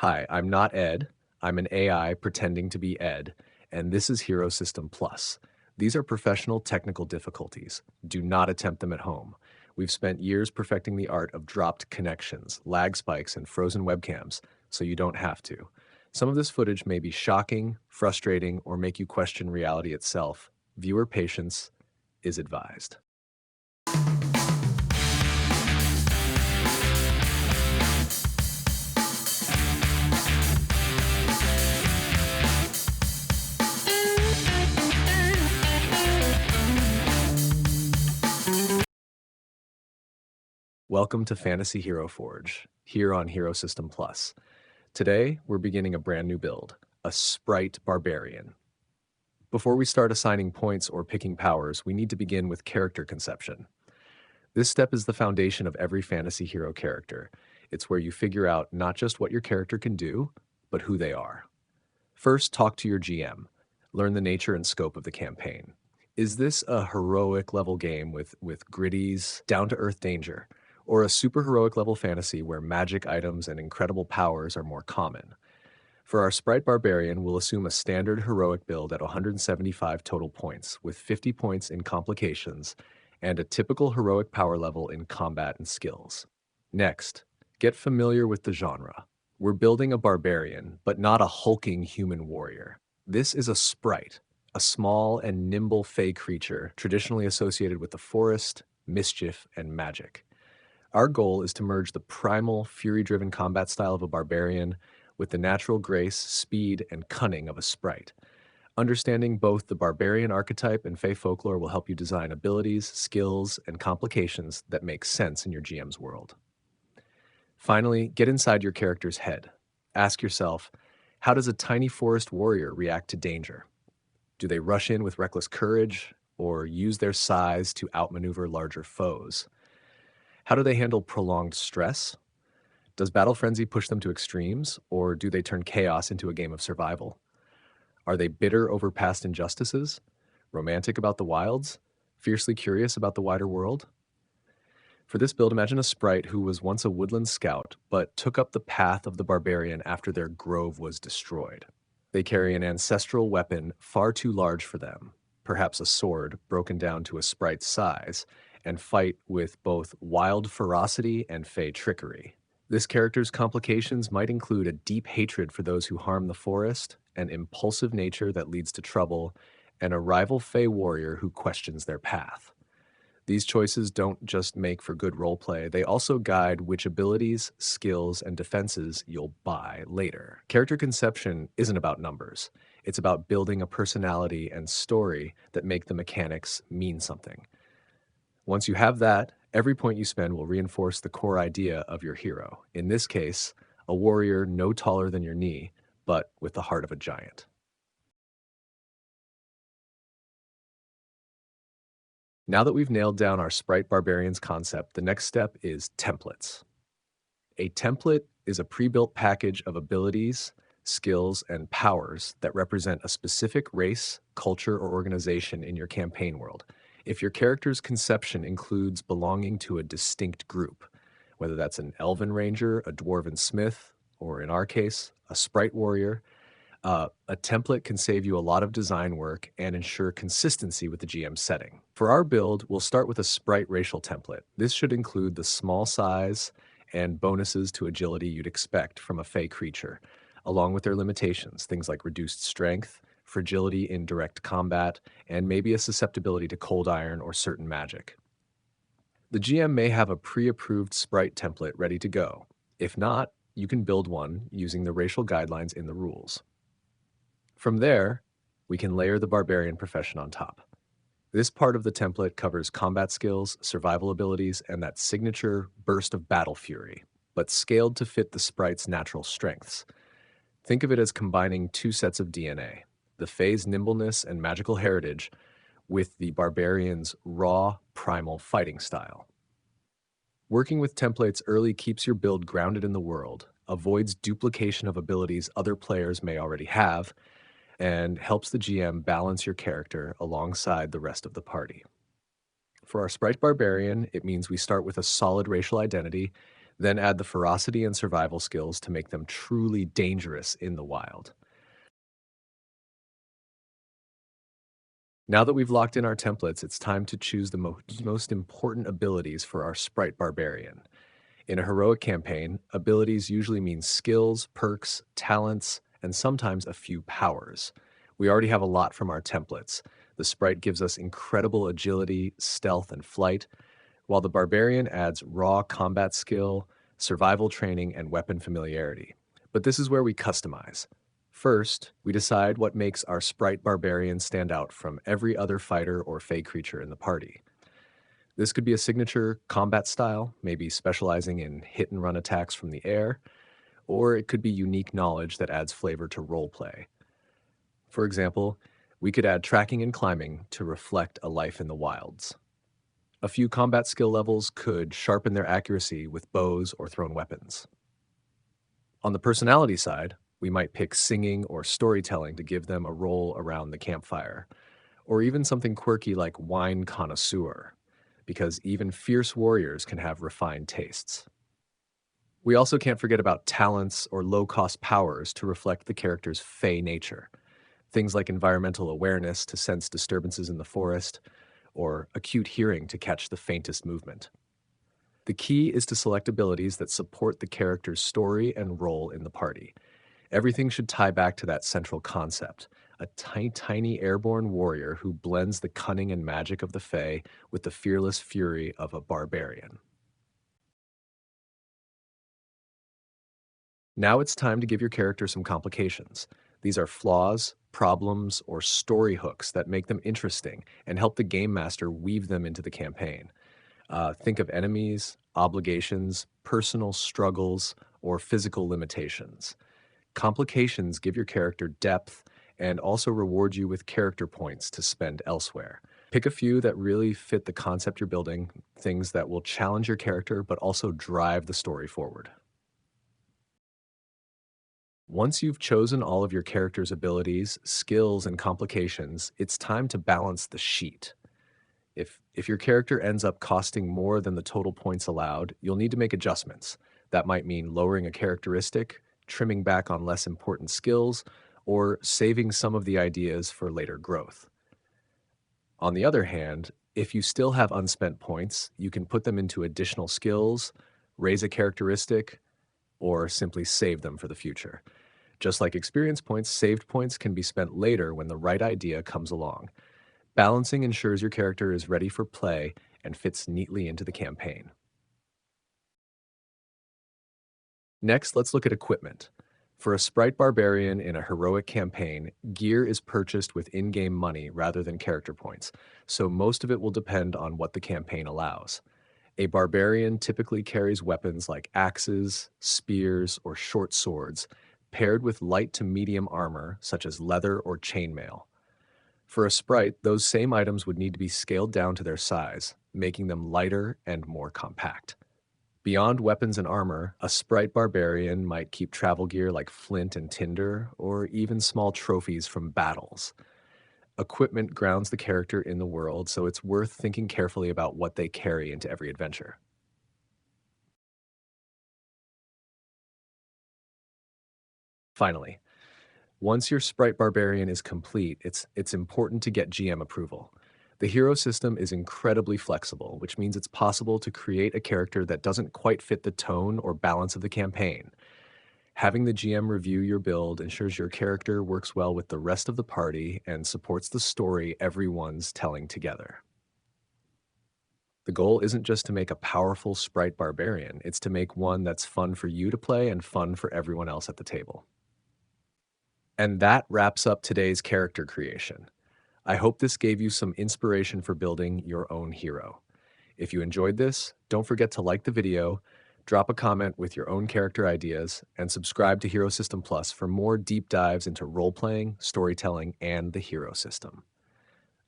Hi, I'm not Ed. I'm an AI pretending to be Ed, and this is Hero System Plus. These are professional technical difficulties. Do not attempt them at home. We've spent years perfecting the art of dropped connections, lag spikes, and frozen webcams, so you don't have to. Some of this footage may be shocking, frustrating, or make you question reality itself. Viewer patience is advised. Welcome to Fantasy Hero Forge, here on Hero System Plus. Today, we're beginning a brand new build, a Sprite Barbarian. Before we start assigning points or picking powers, we need to begin with character conception. This step is the foundation of every fantasy hero character. It's where you figure out not just what your character can do, but who they are. First, talk to your GM. Learn the nature and scope of the campaign. Is this a heroic level game with gritties, down-to-earth danger, or a superheroic level fantasy where magic items and incredible powers are more common? For our Sprite Barbarian, we'll assume a standard heroic build at 175 total points, with 50 points in complications, and a typical heroic power level in combat and skills. Next, get familiar with the genre. We're building a barbarian, but not a hulking human warrior. This is a sprite, a small and nimble fey creature traditionally associated with the forest, mischief, and magic. Our goal is to merge the primal, fury-driven combat style of a barbarian with the natural grace, speed, and cunning of a sprite. Understanding both the barbarian archetype and fey folklore will help you design abilities, skills, and complications that make sense in your GM's world. Finally, get inside your character's head. Ask yourself, how does a tiny forest warrior react to danger? Do they rush in with reckless courage or use their size to outmaneuver larger foes? How do they handle prolonged stress? Does battle frenzy push them to extremes, or do they turn chaos into a game of survival? Are they bitter over past injustices? Romantic about the wilds? Fiercely curious about the wider world? For this build, imagine a sprite who was once a woodland scout, but took up the path of the barbarian after their grove was destroyed. They carry an ancestral weapon far too large for them, perhaps a sword broken down to a sprite's size, and fight with both wild ferocity and fey trickery. This character's complications might include a deep hatred for those who harm the forest, an impulsive nature that leads to trouble, and a rival fey warrior who questions their path. These choices don't just make for good roleplay, they also guide which abilities, skills, and defenses you'll buy later. Character conception isn't about numbers. It's about building a personality and story that make the mechanics mean something. Once you have that, every point you spend will reinforce the core idea of your hero. In this case, a warrior no taller than your knee, but with the heart of a giant. Now that we've nailed down our Sprite Barbarians concept, the next step is templates. A template is a pre-built package of abilities, skills, and powers that represent a specific race, culture, or organization in your campaign world. If your character's conception includes belonging to a distinct group, whether that's an elven ranger, a dwarven smith, or in our case, a sprite warrior, a template can save you a lot of design work and ensure consistency with the GM setting. For our build, we'll start with a sprite racial template. This should include the small size and bonuses to agility you'd expect from a fey creature, along with their limitations, things like reduced strength, fragility in direct combat, and maybe a susceptibility to cold iron or certain magic. The GM may have a pre-approved sprite template ready to go. If not, you can build one using the racial guidelines in the rules. From there, we can layer the barbarian profession on top. This part of the template covers combat skills, survival abilities, and that signature burst of battle fury, but scaled to fit the sprite's natural strengths. Think of it as combining two sets of DNA, the Fey's nimbleness and magical heritage with the barbarian's raw, primal fighting style. Working with templates early keeps your build grounded in the world, avoids duplication of abilities other players may already have, and helps the GM balance your character alongside the rest of the party. For our Sprite Barbarian, it means we start with a solid racial identity, Then add the ferocity and survival skills to make them truly dangerous in the wild. Now that we've locked in our templates, it's time to choose the most important abilities for our Sprite Barbarian. In a heroic campaign, abilities usually mean skills, perks, talents, and sometimes a few powers. We already have a lot from our templates. The Sprite gives us incredible agility, stealth, and flight, while the Barbarian adds raw combat skill, survival training, and weapon familiarity. But this is where we customize. First, we decide what makes our Sprite Barbarian stand out from every other fighter or fey creature in the party. This could be a signature combat style, maybe specializing in hit and run attacks from the air, or it could be unique knowledge that adds flavor to roleplay. For example, we could add tracking and climbing to reflect a life in the wilds. A few combat skill levels could sharpen their accuracy with bows or thrown weapons. On the personality side, we might pick singing or storytelling to give them a role around the campfire, or even something quirky like wine connoisseur, because even fierce warriors can have refined tastes. We also can't forget about talents or low cost powers to reflect the character's fey nature. Things like environmental awareness to sense disturbances in the forest, or acute hearing to catch the faintest movement. The key is to select abilities that support the character's story and role in the party. Everything should tie back to that central concept, a tiny airborne warrior who blends the cunning and magic of the Fae with the fearless fury of a barbarian. Now it's time to give your character some complications. These are flaws, problems, or story hooks that make them interesting and help the game master weave them into the campaign. Think of enemies, obligations, personal struggles, or physical limitations. Complications give your character depth and also reward you with character points to spend elsewhere. Pick a few that really fit the concept you're building, things that will challenge your character but also drive the story forward. Once you've chosen all of your character's abilities, skills, and complications, it's time to balance the sheet. If your character ends up costing more than the total points allowed, you'll need to make adjustments. That might mean lowering a characteristic, trimming back on less important skills, or saving some of the ideas for later growth. On the other hand, if you still have unspent points, you can put them into additional skills, raise a characteristic, or simply save them for the future. Just like experience points, saved points can be spent later when the right idea comes along. Balancing ensures your character is ready for play and fits neatly into the campaign. Next, let's look at equipment. For a Sprite Barbarian in a heroic campaign, gear is purchased with in-game money rather than character points, so most of it will depend on what the campaign allows. A barbarian typically carries weapons like axes, spears, or short swords, paired with light to medium armor such as leather or chainmail. For a sprite, those same items would need to be scaled down to their size, making them lighter and more compact. Beyond weapons and armor, a sprite barbarian might keep travel gear like flint and tinder, or even small trophies from battles. Equipment grounds the character in the world, so it's worth thinking carefully about what they carry into every adventure. Finally, once your Sprite Barbarian is complete, it's important to get GM approval. The hero system is incredibly flexible, which means it's possible to create a character that doesn't quite fit the tone or balance of the campaign. Having the GM review your build ensures your character works well with the rest of the party and supports the story everyone's telling together. The goal isn't just to make a powerful Sprite Barbarian, it's to make one that's fun for you to play and fun for everyone else at the table. And that wraps up today's character creation. I hope this gave you some inspiration for building your own hero. If you enjoyed this, don't forget to like the video, drop a comment with your own character ideas, and subscribe to Hero System Plus for more deep dives into role-playing, storytelling, and the hero system.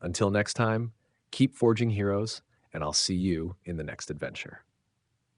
Until next time, keep forging heroes, and I'll see you in the next adventure.